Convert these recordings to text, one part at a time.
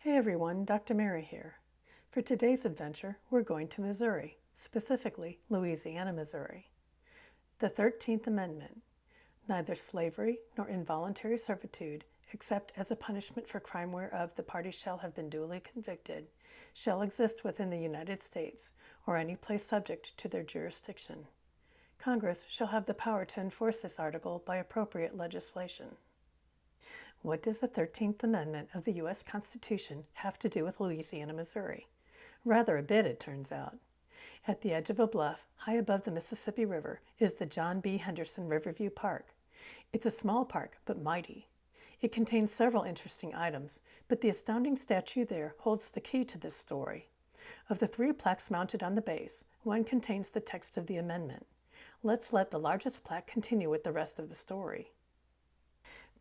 Hey everyone, Dr. Mary here. For today's adventure, we're going to Missouri, specifically Louisiana, Missouri. The 13th Amendment. Neither slavery nor involuntary servitude, except as a punishment for crime whereof the party shall have been duly convicted, shall exist within the United States, or any place subject to their jurisdiction. Congress shall have the power to enforce this article by appropriate legislation. What does the 13th Amendment of the U.S. Constitution have to do with Louisiana, Missouri? Rather a bit, it turns out. At the edge of a bluff, high above the Mississippi River, is the John B. Henderson Riverview Park. It's a small park, but mighty. It contains several interesting items, but the astounding statue there holds the key to this story. Of the 3 plaques mounted on the base, one contains the text of the amendment. Let's let the largest plaque continue with the rest of the story.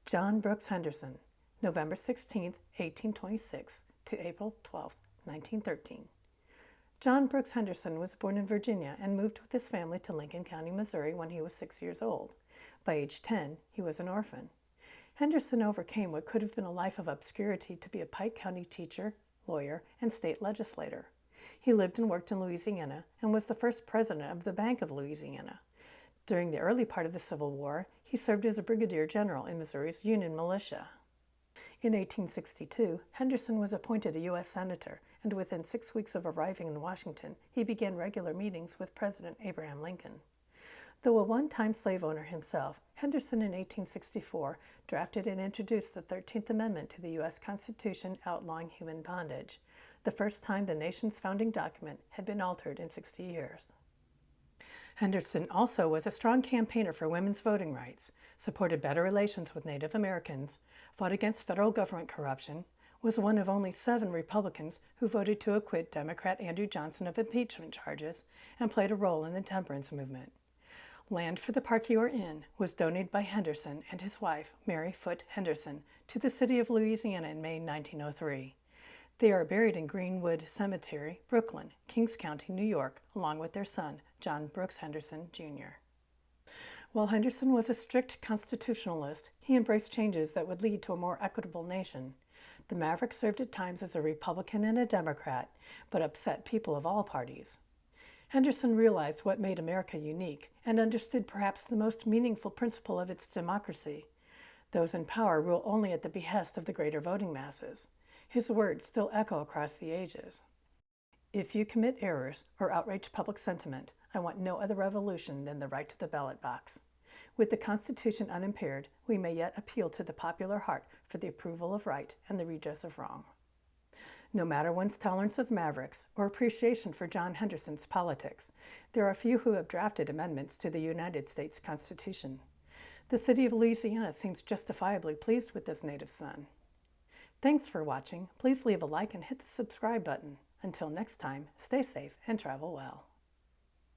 John Brooks Henderson, November 16, 1826 to April 12, 1913. John Brooks Henderson was born in Virginia and moved with his family to Lincoln County, Missouri when he was 6 years old. By age 10, he was an orphan. Henderson overcame what could have been a life of obscurity to be a Pike County teacher, lawyer, and state legislator. He lived and worked in Louisiana and was the first president of the Bank of Louisiana. During the early part of the Civil War, he served as a brigadier general in Missouri's Union militia. In 1862, Henderson was appointed a U.S. Senator, and within 6 weeks of arriving in Washington, he began regular meetings with President Abraham Lincoln. Though a one-time slave owner himself, Henderson in 1864 drafted and introduced the 13th Amendment to the U.S. Constitution outlawing human bondage, the first time the nation's founding document had been altered in 60 years. Henderson also was a strong campaigner for women's voting rights, supported better relations with Native Americans, fought against federal government corruption, was one of only 7 Republicans who voted to acquit Democrat Andrew Johnson of impeachment charges, and played a role in the temperance movement. Land for the park you are in was donated by Henderson and his wife, Mary Foote Henderson, to the city of Louisiana in May 1903. They are buried in Greenwood Cemetery, Brooklyn, Kings County, New York, along with their son, John Brooks Henderson, Jr. While Henderson was a strict constitutionalist, he embraced changes that would lead to a more equitable nation. The Maverick served at times as a Republican and a Democrat, but upset people of all parties. Henderson realized what made America unique and understood perhaps the most meaningful principle of its democracy. Those in power rule only at the behest of the greater voting masses. His words still echo across the ages. If you commit errors or outrage public sentiment, I want no other revolution than the right to the ballot box. With the Constitution unimpaired, we may yet appeal to the popular heart for the approval of right and the redress of wrong. No matter one's tolerance of Mavericks or appreciation for John Henderson's politics, there are few who have drafted amendments to the United States Constitution. The city of Louisiana seems justifiably pleased with this native son. Thanks for watching. Please leave a like and hit the subscribe button. Until next time, stay safe and travel well.